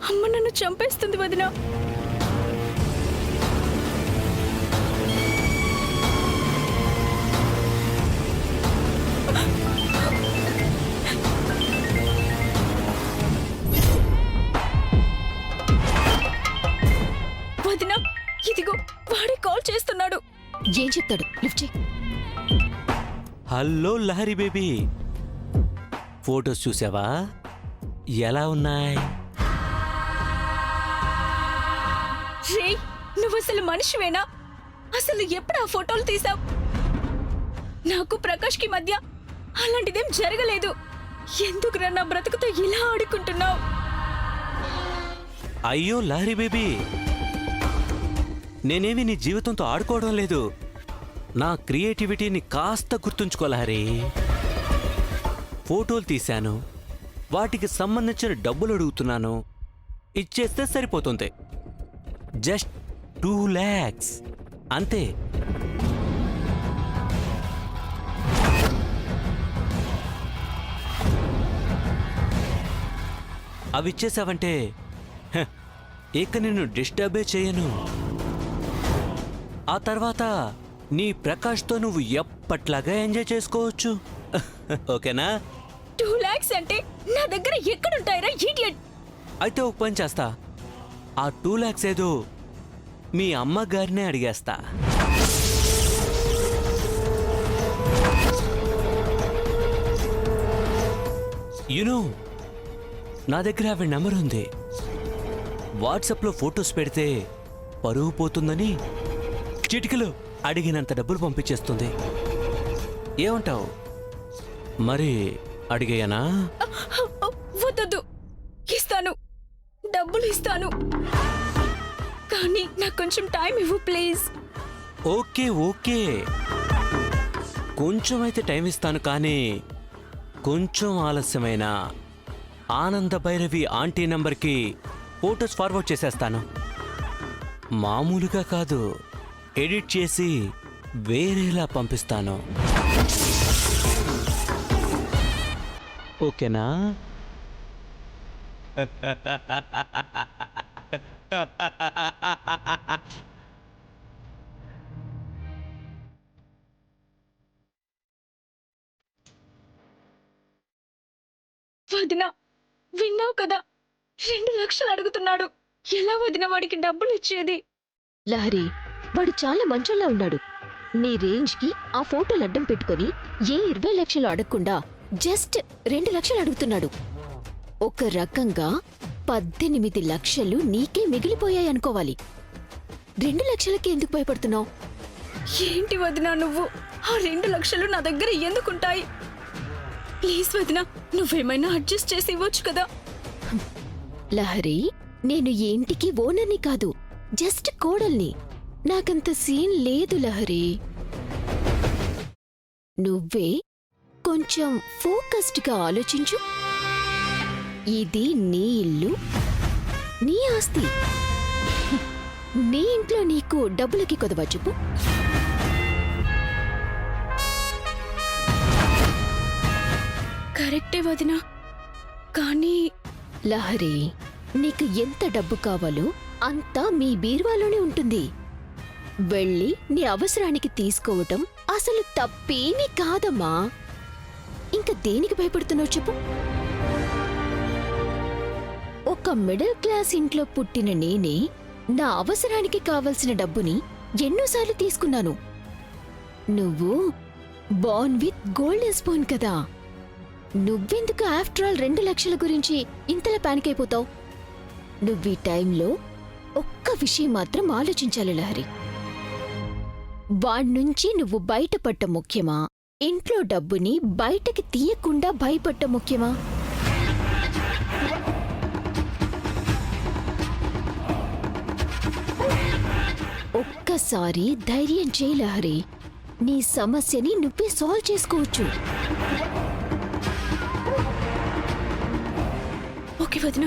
అమ్మ నన్ను చంపేస్తుంది వదిన. వదిన, ఇదిగో వాడే కాల్ చేస్తున్నాడు. ఏం చెప్తాడు? లిఫ్ట్ చేయి. హలో లహరి బేబీ, ఫోటోస్ చూసావా? ఎలా ఉన్నాయి? రే, నువ్వు అసలు మనిషివేనా? అసలు ఎప్పుడు ఆ ఫోటోలు తీసావు? నాకు ప్రకాష్ కి మధ్య అలాంటిదేం జరగలేదు. ఎందుకురా నా బ్రతుకుతో ఇలా ఆడుకుంటున్నావు? అయ్యో లహరి బేబీ, నేనేమి నీ జీవితంతో ఆడుకోవడం లేదు. నా క్రియేటివిటీని కాస్త గుర్తుంచుకో లహరి. ఫోటోలు తీశాను, వాటికి సంబంధించిన డబ్బులు అడుగుతున్నాను, ఇచ్చేస్తే సరిపోతుంది. జస్ట్ 2 lakhs అంతే. అవి ఇచ్చేసావంటే ఇక నిన్ను డిస్టర్బే చేయను. ఆ తర్వాత నీ ప్రకాష్తో నువ్వు ఎప్పట్లాగా ఎంజాయ్ చేసుకోవచ్చు. ఓకేనా? 2 lakhs అంటే నా దగ్గర ఎక్కడుంటాయిరా ఇడియట్? అయితే ఒక పని చేస్తా, ఆ 2 lakhs ఏదో మీ అమ్మగారినే అడిగేస్తా. యూనో, నా దగ్గర ఆవిడ నెంబర్ ఉంది. వాట్సాప్లో ఫొటోస్ పెడితే పరువు పోతుందని చిటికలో అడిగినంత డబ్బులు పంపించేస్తుంది. ఏమంటావు? మరి అడిగేయనా? వద్దొద్దు, ఇస్తాను, డబ్బులు ఇస్తాను, కానీ నాకు కొంచెం టైం ఇవ్వు ప్లీజ్. ఓకే ఓకే, కొంచెం అయితే టైం ఇస్తాను, కానీ కొంచెం ఆలస్యమైన ఆనంద భైరవి ఆంటీ నంబర్కి ఫోటోస్ ఫార్వర్డ్ చేసేస్తాను. మామూలుగా కాదు, ఎడిట్ చేసి వేరేలా పంపిస్తాను. ఓకేనా? వదిన, విన్నావు కదా, 2 లక్షలు అడుగుతున్నాడు. ఎలా వదిన వాడికి డబ్బులు ఇచ్చేది? లహరి, వాడు చాలా మంచోళ్ళ ఉన్నాడు. నీ రేంజ్ కి ఆ ఫోటోలు అడ్డం పెట్టుకుని ఏ 20 లక్షలు అడగకుండా జస్ట్ 2 లక్షలు అడుగుతున్నాడు. ఒక రకంగా 18 లక్షలు నీకే మిగిలిపోయాయి అనుకోవాలి. 2 లక్షలకి ఎందుకు భయపడుతున్నావు? ఏంటి వదిన నువ్వు? ఆ 2 లక్షలు నా దగ్గర ఎందుకుంటాయి? ప్లీజ్ వదిన, నువ్వేమైనా అడ్జస్ట్ చేసి ఇవ్వచ్చు కదా. లహరి, నేను ఈ ఇంటికి ఓనర్ని కాదు, జస్ట్ కోడల్ని. నాకంత సీన్ లేదు లహరి. నువ్వే కొంచెం ఫోకస్డ్గా ఆలోచించు. ఇది నీ ఇల్లు, నీ ఆస్తి. నీ ఇంట్లో నీకు డబ్బులకి కొదవా చెప్పు? కరెక్టే వదిన, కానీ లహరి, నీకు ఎంత డబ్బు కావాలో అంతా మీ బీరువాలోనే ఉంటుంది. వెళ్ళి నీ అవసరానికి తీసుకోవటం అసలు తప్పేమీ కాదమ్మా. ఇంక దేనికి భయపడుతున్నావు చెప్పు? ఒక మిడిల్ క్లాస్ ఇంట్లో పుట్టిన నేనే నా అవసరానికి కావలసిన డబ్బుని ఎన్నోసార్లు తీసుకున్నాను. నువ్వు బార్న్ విత్ గోల్డెన్ స్పూన్ కదా. నువ్వెందుకు ఆఫ్టర్ ఆల్ 2 లక్షల గురించి ఇంతలా పానిక్ అయిపోతావు? నువ్వీ టైంలో ఒక్క విషయం మాత్రం ఆలోచించాలి లహరి. వాణ్ణుంచి నువ్వు బయటపడ్డం ముఖ్యమా, ఇంట్లో డబ్బుని బయటకి తీయకుండా భయపడ్డం ముఖ్యమా? ఒక్కసారి ధైర్యం చేయి లహరి. నీ సమస్యని నువ్వే సాల్వ్ చేసుకోవచ్చు. ఓకే వదిన.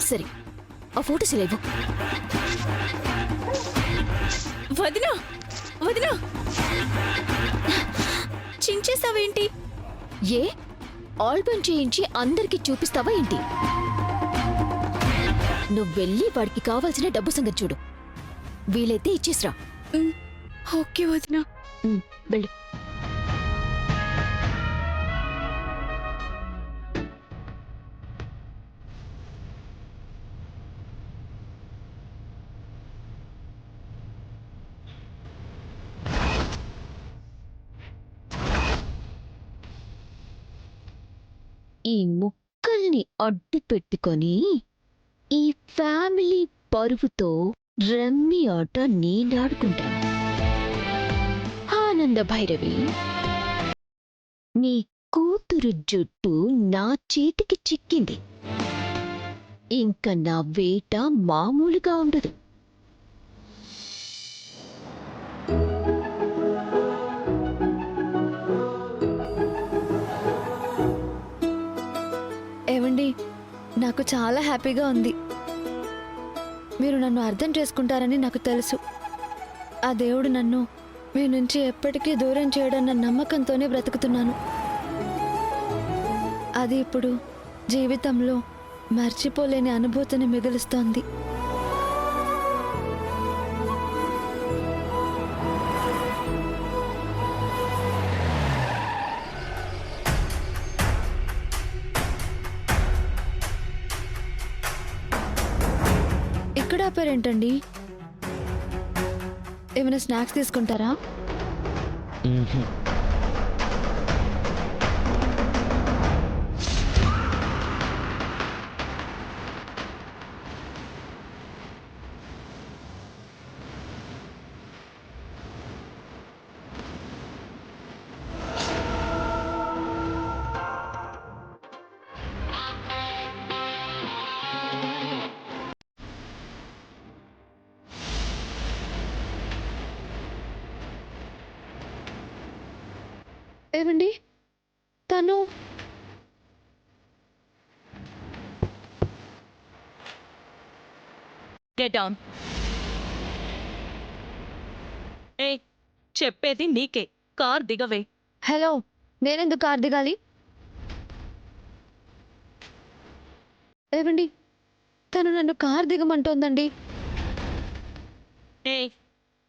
సరే, ఆ ఫోటోస్ లేవు. వదిన, వదిన, చించేసావేంటి? ఏ ఆల్బమ్ చేయించి అందరికీ చూపిస్తావా ఏంటి? నువ్వెళ్ళి వాడికి కావాల్సిన డబ్బు సంగతి చూడు. వీలైతే ఇచ్చేసిరా. ఓకే వదినా. వెళ్ళు. ఈ ముక్కల్ని అడ్డు పెట్టుకొని ఈ ఫ్యామిలీ పరువుతో రమ్మి ఆట నేనాడుకుంటాను. ఆనంద భైరవి, నీ కూతురు జుట్టు నా చేతికి చిక్కింది. ఇంక నా వేట మామూలుగా ఉండదు. ఏవండి, నాకు చాలా హ్యాపీగా ఉంది. మీరు నన్ను అర్థం చేసుకుంటారని నాకు తెలుసు. ఆ దేవుడు నన్ను మీ నుంచి ఎప్పటికీ దూరం చేయడన్న నమ్మకంతోనే బ్రతుకుతున్నాను. అది ఇప్పుడు జీవితంలో మర్చిపోలేని అనుభూతిని మిగులుస్తోంది. ఇక్కడ ఆపారేంటండి? ఏమైనా స్నాక్స్ తీసుకుంటారా? ఏమండి, తను గెట్ డౌన్. ఏ చెప్పేది నీకే, కార్ దిగవే. హలో, నేనెందుకు కార్ దిగాలి? ఏమండి, తను నన్ను కార్ దిగమంటోందండి. ఏ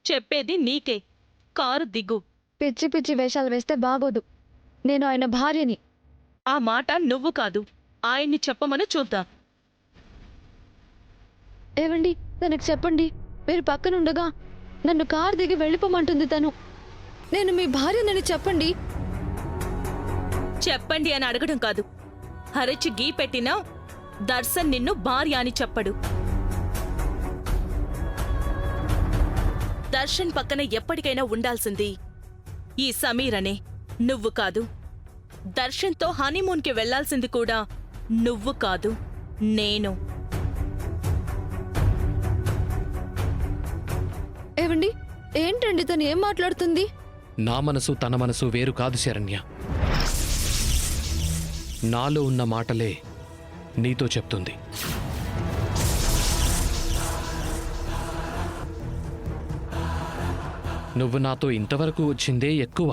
చెప్పేది నీకే, కారు దిగు. పిచ్చి పిచ్చి వేషాలు వేస్తే బాగోదు. నేను ఆయన భార్యని. ఆ మాట నువ్వు కాదు, ఆయన్ని చెప్పమని చూద్దాం. ఏవండి, తనకు చెప్పండి. మీరు పక్కనుండగా నన్ను కార్ దిగి వెళ్ళిపోమంటుంది తను. నేను మీ భార్యనని చెప్పండి. చెప్పండి అని అడగడం కాదు, హరిచి గీ పెట్టినా దర్శన్ నిన్ను భార్య అని చెప్పడు. దర్శన్ పక్కన ఎప్పటికైనా ఉండాల్సింది ఈ సమీర్ అనే, నువ్వు కాదు. దర్శన్తో హనీమూన్కి వెళ్లాల్సింది కూడా నువ్వు కాదు, నేను. ఏవండి, ఏంటండి తను ఏం మాట్లాడుతుంది? నా మనసు తన మనసు వేరు కాదు శరణ్య. నాలో ఉన్న మాటలే నీతో చెప్తుంది. నువ్వు నాతో ఇంతవరకు వచ్చిందే ఎక్కువ.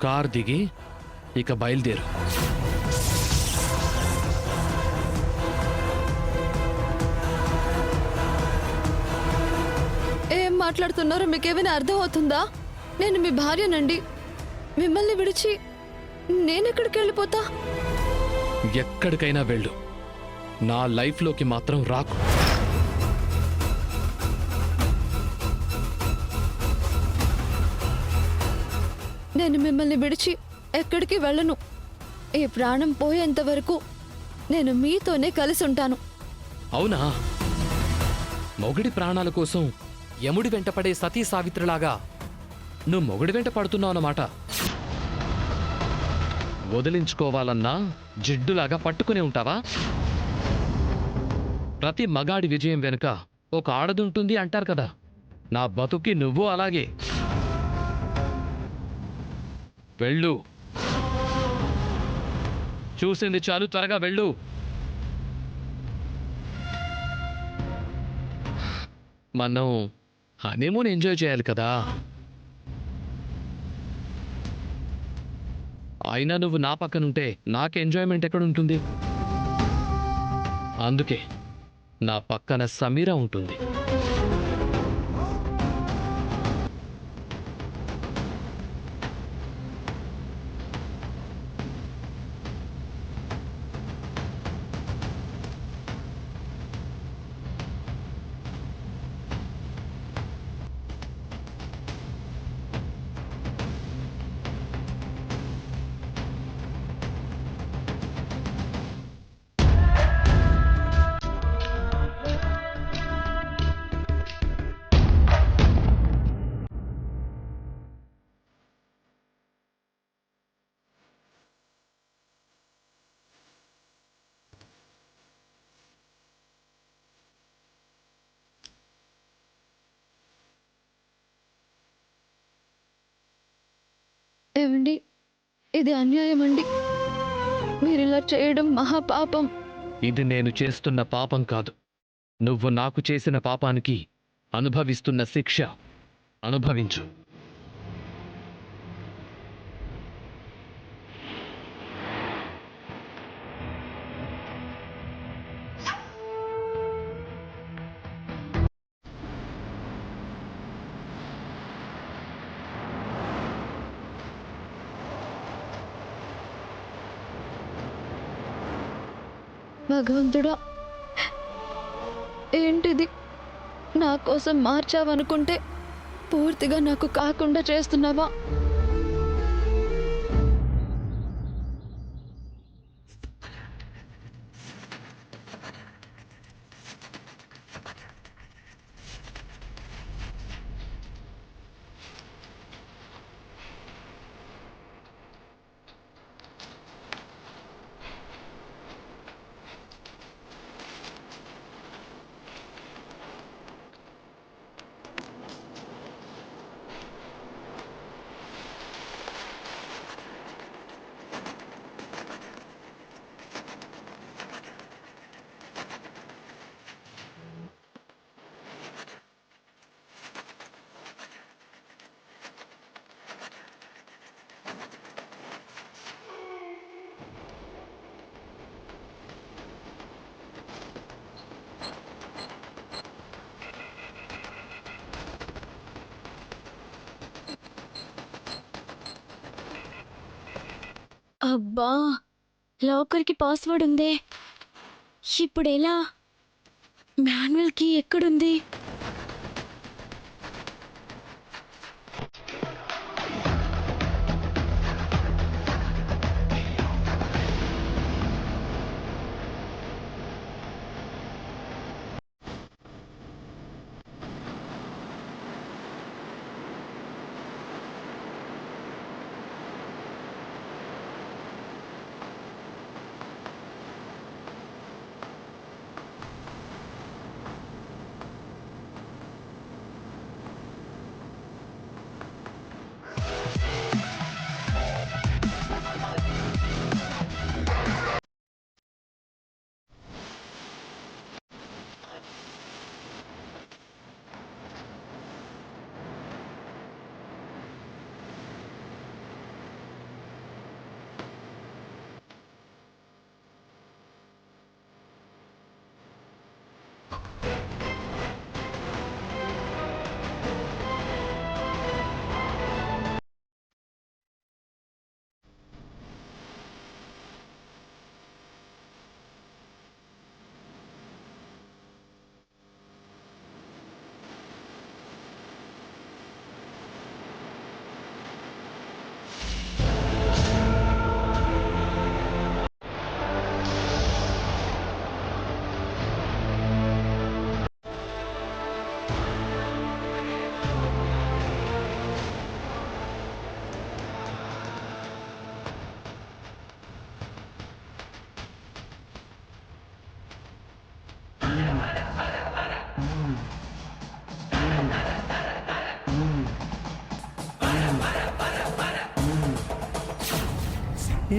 కార్ దిగి ఇక బయలుదేరు. ఏం మాట్లాడుతున్నారో మీకేమైనా అర్థం అవుతుందా? నేను మీ భార్యనండి. మిమ్మల్ని విడిచి నేనెక్కడికి వెళ్ళిపోతా? ఎక్కడికైనా వెళ్ళు, నా లైఫ్లోకి మాత్రం రాకు. నేను మిమ్మల్ని విడిచి ఎక్కడికి వెళ్ళను. ఈ ప్రాణం పోయేంత వరకు నేను మీతోనే కలిసి ఉంటాను. అవునా? మొగుడి ప్రాణాల కోసం యముడి వెంటపడే సతీ సావిత్రిలాగా నువ్వు మొగుడి వెంట పడుతున్నావు అన్నమాట. వదిలించుకోవాలన్నా జిడ్డులాగా పట్టుకునే ఉంటావా? ప్రతి మగాడి విజయం వెనుక ఒక ఆడదుంటుంది అంటారు కదా. నా బతుకి నువ్వు అలాగే. వెళ్ళు, చూసింది చాలు, త్వరగా వెళ్ళు. మనం హనీమూన్ ఎంజాయ్ చేయాలి కదా. అయినా నువ్వు నా పక్కనుంటే నాకు ఎంజాయ్మెంట్ ఎక్కడుంటుంది? అందుకే నా పక్కన సమీర ఉంటుంది. ఏమండి, ఇది అన్యాయం అండి. మీరు ఇలా చేయడం మహాపాపం. ఇది నేను చేస్తున్న పాపం కాదు. నువ్వు నాకు చేసిన పాపానికి అనుభవిస్తున్న శిక్ష. అనుభవించు. భగవంతుడా, ఏంటిది? నా కోసం మార్చావనుకుంటే పూర్తిగా నాకు కాకుండా చేస్తున్నావా? అబ్బా, లాకర్కి పాస్వర్డ్ ఉందే. ఇప్పుడు ఎలా? మాన్యువల్ కీ ఎక్కడుంది?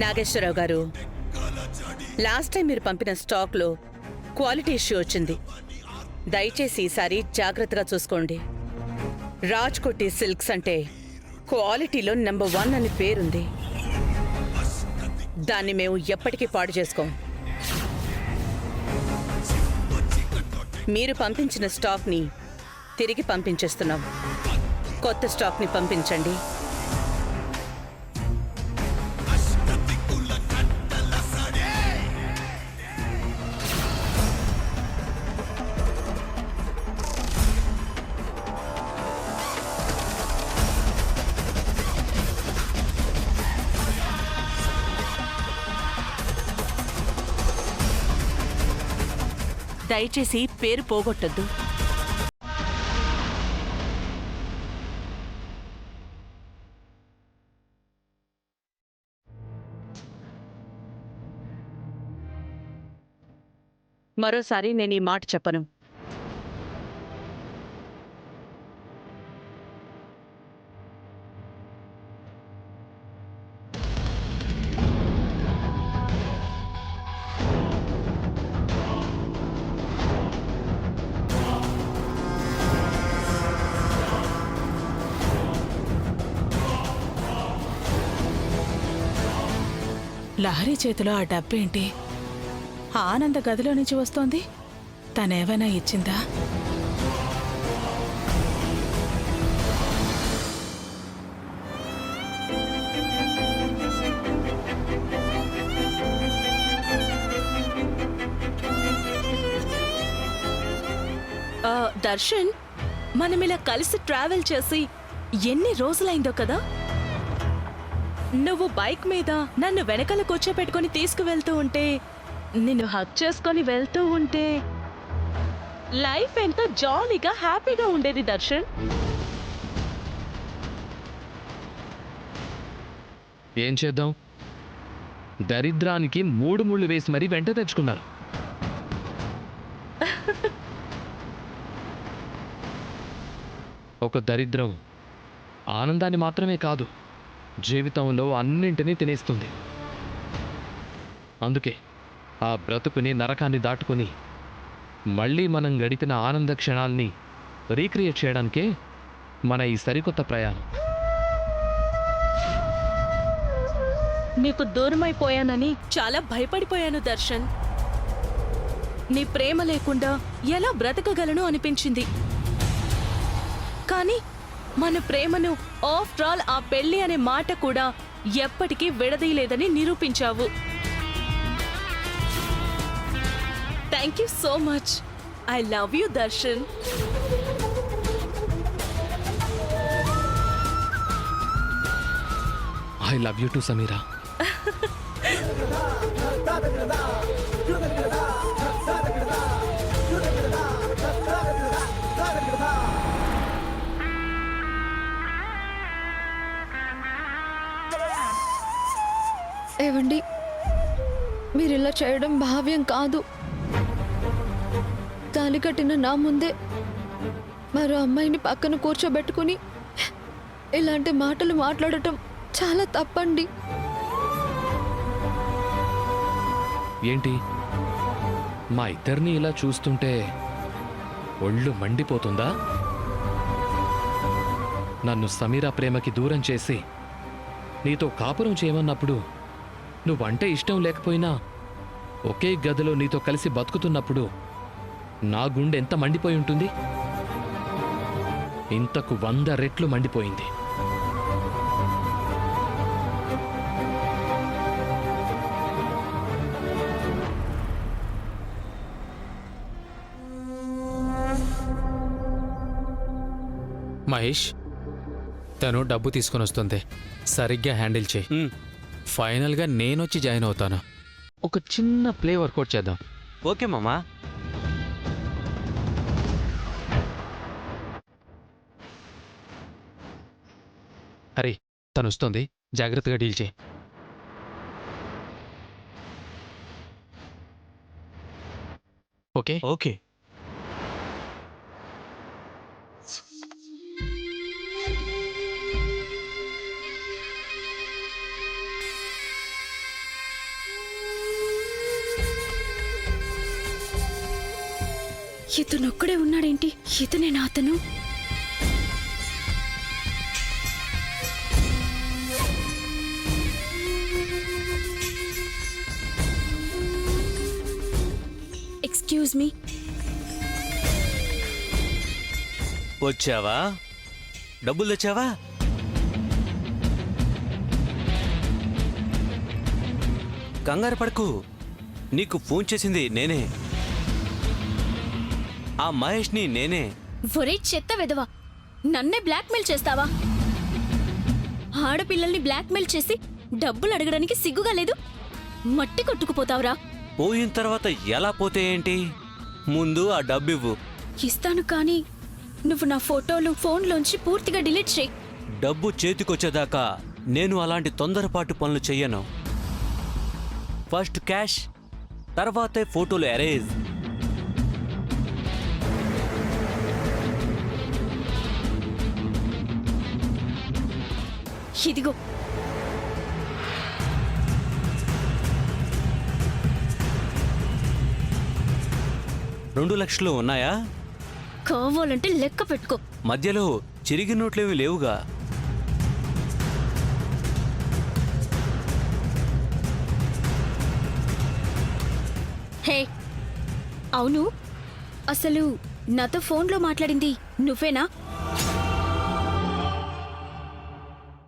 నాగేశ్వరరావు గారు, లాస్ట్ టైం మీరు పంపిన స్టాక్లో క్వాలిటీ ఇష్యూ వచ్చింది. దయచేసి ఈసారి జాగ్రత్తగా చూసుకోండి. రాజ్కోటి సిల్క్స్ అంటే క్వాలిటీలో నెంబర్ 1 అని పేరుంది. దాన్ని మేము ఎప్పటికీ పాడు చేసుకోం. మీరు పంపించిన స్టాక్ని తిరిగి పంపించేస్తున్నాం. కొత్త స్టాక్ని పంపించండి. దయచేసి పేరు పోగొట్టొద్దు. మరోసారి నేను ఈ మాట చెప్పను. లహరి చేతిలో ఆ డబ్బేంటి? ఆనంద గదిలో నుంచి వస్తోంది. తనేమైనా ఇచ్చిందా? దర్శన్, మనం ఇలా కలిసి ట్రావెల్ చేసి ఎన్ని రోజులైందో కదా. నువ్వు బైక్ మీద నన్ను వెనకాల కూర్చోపెట్టుకుని తీసుకువెళ్తూ ఉంటే, నిన్ను హక్ చేసుకొని వెళ్తూ ఉంటే లైఫ్ ఎంతో జాలీగా హ్యాపీగా ఉండేది దర్శన్. ఏం చేద్దాం, దరిద్రానికి 3 ముళ్ళు వేసి మరీ వెంట తెచ్చుకున్నారు. ఒక దరిద్రం ఆనందాన్ని మాత్రమే కాదు, జీవితంలో అన్నింటినీ తినేస్తుంది. అందుకే ఆ బ్రతుకుని, నరకాన్ని దాటుకుని మళ్ళీ మనం గడిపిన ఆనంద క్షణాల్ని రీక్రియేట్ చేయడానికే మన ఈ సరికొత్త ప్రయాణం. నీకు దూరమైపోయానని చాలా భయపడిపోయాను దర్శన్. నీ ప్రేమ లేకుండా ఎలా బ్రతకగలను అనిపించింది. కానీ మన ప్రేమను, ఆఫ్టర్ ఆల్ ఆ పెళ్లి అనే మాట కూడా ఎప్పటికీ విడదీయలేదని నిరూపించావు. Thank you so much. I love you Darshan. I love you too Sameera. ఏవండి, మీరు ఇలా చేయడం భావ్యం కాదు. తాళి కట్టిన నా ముందే మరో అమ్మాయిని పక్కన కూర్చోబెట్టుకుని ఇలాంటి మాటలు మాట్లాడటం చాలా తప్పండి. ఏంటి, మా ఇద్దరిని ఇలా చూస్తుంటే ఒళ్ళు మండిపోతుందా? నన్ను సమీరా ప్రేమకి దూరం చేసి నీతో కాపురం చేయమన్నప్పుడు, నువ్వంటే ఇష్టం లేకపోయినా ఒకే గదిలో నీతో కలిసి బతుకుతున్నప్పుడు నా గుండె ఎంత మండిపోయి ఉంటుంది? ఇంతకు 100 రెట్లు మండిపోయింది. మహేష్, తను డబ్బు తీసుకొని వస్తుంది, సరిగ్గా హ్యాండిల్ చేయి. ఫైనల్గా నేనొచ్చి జాయిన్ అవుతాను. ఒక చిన్న ప్లే వర్కౌట్ చేద్దాం. ఓకే మామా. అరే, తను వస్తుంది, జాగ్రత్తగా డీల్ చేయి. Okay okay. ఇతనొక్కడే ఉన్నాడేంటి? ఇతనేనా అతను? Excuse me. వచ్చావా? డబ్బులు తెచ్చావా? కంగారు పడకు, నీకు ఫోన్ చేసింది నేనే. ఆ మహేష్ని నేనే. ఒరే చెత్త వెదవా, నన్నే బ్లాక్మెయిల్ చేస్తావా? ఆడపిల్లల్ని బ్లాక్మెయిల్ చేసి డబ్బులు అడగడానికి సిగ్గుగా లేదు? మట్టి కొట్టుకుపోతావురా. పోయిన తర్వాత ఎలా పోతే ఏంటి? ముందు ఆ డబ్బు ఇవ్వు. ఇస్తాను కానీ నువ్వు నా ఫోటోలు ఫోన్లోంచి పూర్తిగా డిలీట్ చేయి. డబ్బు చేతికొచ్చేదాకా నేను అలాంటి తొందరపాటు పనులు చెయ్యను. ఫస్ట్ క్యాష్, తర్వాతే ఫోటోలు ఎరేజ్. ఇదిగో. రెండు లక్షలు ఉన్నాయా? కావాలంటే లెక్క పెట్టుకో. మధ్యలో చిరిగి నోట్లేవి లేవుగా? హే, అవును, అసలు నాతో ఫోన్లో మాట్లాడింది నువ్వేనా?